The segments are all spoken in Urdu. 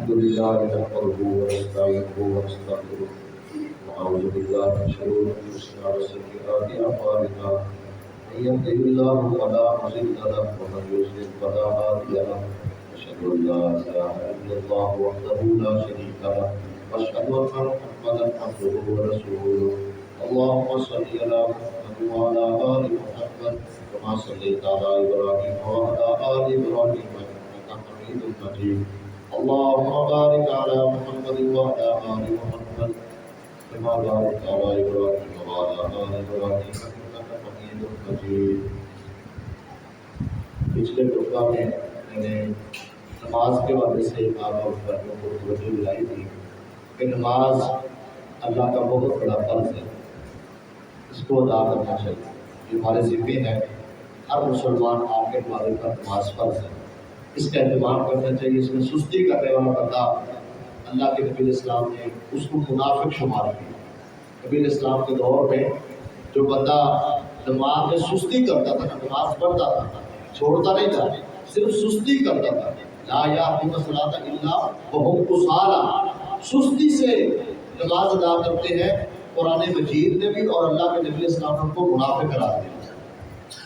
الحمد لله نحمده ونستعينه ونستغفره ونعوذ بالله من شرور انفسنا وسيئات اعمالنا من يهده الله فلا مضل له ومن يضلل فلا هادي له اشهد ان لا اله الا الله وحده لا شريك له واشهد ان محمدا عبده ورسوله اللهم صل على محمد وعلى ال محمد كما صليت على ابراهيم وعلى ال ابراهيم انك حميد مجيد اللهم بارك على محمد وعلى ال محمد كما باركت على ابراهيم وعلى ال ابراهيم انك حميد مجيد. پچھلے خطبہ میں نے نماز کے حوالے سے آپ اور بھائیوں کو توجہ دلائی تھی کہ نماز اللہ کا بہت بڑا فرض ہے، اس کو ادا کرنا چاہیے. یہ ہمارے ذمہ ہے، ہر مسلمان آپ کے والے پر نماز فرض ہے، اس کا اہتمام کرنا چاہیے. اس میں سستی کرنے والا بندہ اللہ کے نبی علیہ السلام نے اس کو منافق شمار کیا. نبی علیہ السلام کے دور میں جو بندہ نماز میں سستی کرتا تھا، نماز پڑھتا تھا، چھوڑتا نہیں تھا، صرف سستی کرتا تھا، لا یأتون الصلاۃ الا وهم کسالى، سستی سے نماز ادا کرتے ہیں. قرآن مجید نے بھی اور اللہ کے نبی علیہ السلام نے ان کو منافق قرار دیا.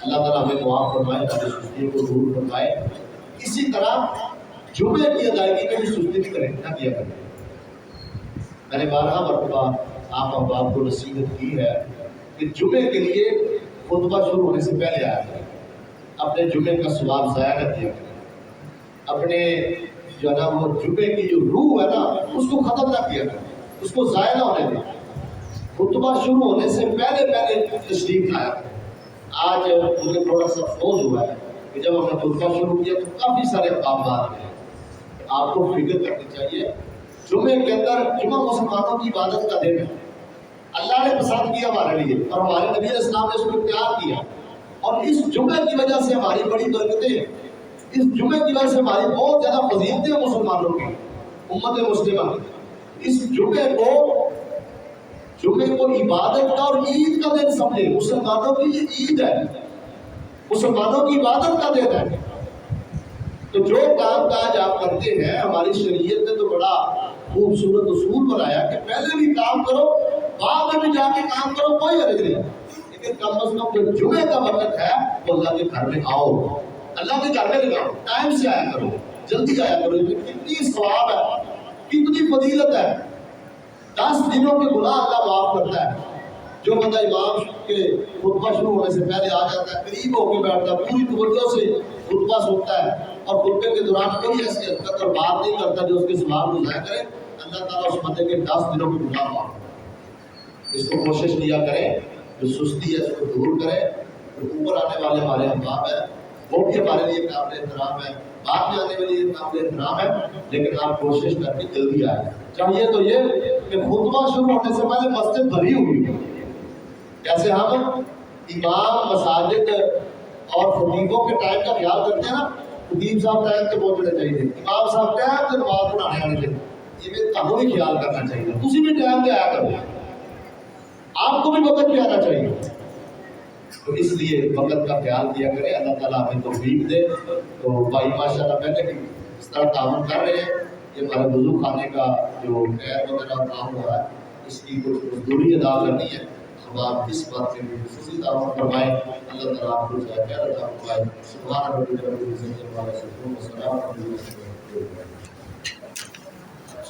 اللہ تعالیٰ ہمیں دعا فرمائے ہماری سستی کو دور فرمائے. اسی طرح جمعے کی ادائیگی میں بھی سستی کریں نہ کیا کریں. میں نے 12 مرتبہ آپ احباب کو نصیحت کی ہے کہ جمعے کے لیے خطبہ شروع ہونے سے پہلے آیا کریں. اپنے جمعے کا ثواب ضائع نہ کیا کریں. اپنے جو ہے نا وہ جمعے کی جو روح ہے نا اس کو ختم نہ کیا کریں، اس کو ضائع نہ ہونے دیں. خطبہ شروع ہونے سے پہلے تشریف لایا کریں. آج مجھے تھوڑا سا افسوس ہوا ہے کہ جب ہم نے خطبہ شروع کیا تو کافی سارے اقدامات ہیں. آپ کو فکر کرنی چاہیے جمعے کے اندر جمعہ مسلمانوں کی عبادت کا دن ہے. اللہ نے پسند کیا ہمارے لیے اور ہمارے نبی علیہ السلام نے اس کو اختیار کیا، اور اس جمعے کی وجہ سے ہماری بڑی برکتیں ہیں. اس جمعے کی وجہ سے ہماری بہت زیادہ فضیلتیں مسلمانوں کی امت مسلمہ. اس جمعے کو عبادت کا اور عید کا دن سمجھے. مسلمانوں کی یہ عید ہے، مسلمانوں کی عبادت کا دن ہے. تو جو کام کاج آپ کرتے ہیں ہماری شریعت نے تو بڑا خوبصورت اصول بنایا کہ پہلے بھی کام کرو، بعد میں بھی جا کے کام کرو، کوئی حرج نہیں. لیکن کم از کم جو جمعے کا وقت ہے وہ اللہ کے گھر میں آؤ، اللہ کے گھر میں لگاؤ، ٹائم سے آیا کرو، جلدی آیا کرو. کتنی ثواب ہے، کتنی فضیلت ہے. 10 دنوں کے گناہ اللہ معاف کرتا ہے. جو بندہ امام کے خطبہ شروع ہونے سے پہلے آ جاتا ہے، قریب ہو کے بیٹھتا ہے، پوری توجہ سے خطبہ سنتا ہے اور خطبے کے دوران کوئی ایسی حرکت اور بات نہیں کرتا جو اس کے ثواب کو ضائع کرے، اللہ تعالیٰ اس بندے کے 10 دنوں کے گناہ معاف کرتا ہے. اس کو کوشش کیا کریں، جو سستی ہے اس کو دور کریں. اوپر آنے والے ہمارے احباب ہیں وہ بھی ہمارے لیے قابل احترام ہے، بعد میں آنے والے قابل احترام ہے، لیکن آپ کوشش کر کے جلدی آئیں. چاہیے تو یہ کہ خطبہ شروع ہونے سے پہلے مسجد بھری ہوئی ہے. جیسے ہم امام مساجد اور خطیبوں کے ٹائم کا خیال کرتے ہیں نا، خطیب صاحب ٹائم سے پہنچنے چاہیے، امام صاحب ٹائم سے نماز پڑھانے آنے چاہیے. یہ تمہیں بھی خیال کرنا چاہیے. تسی بھی ٹائم سے آیا کرو، آپ کو بھی وقت پہ آنا چاہیے. تو اس لیے وقت کا خیال کیا کرے. اللہ تعالیٰ ہمیں توفیق دے. تو بھائی ماشاء اللہ پہلے بھی اس طرح تعاون کر رہے ہیں. یہ ہمارے وضو خانے کا جو خیر وغیرہ کام ہو رہا ہے اس کی کچھ مزدوری ادا کرنی ہے. اب آپ اس بات سے بھی خصوصی تعاون فرمائیں. اللہ تعالیٰ آپ کو خیر عطا فرمائے. سبحان ربک رب العزت عما یصفون وسلام علی المرسلین.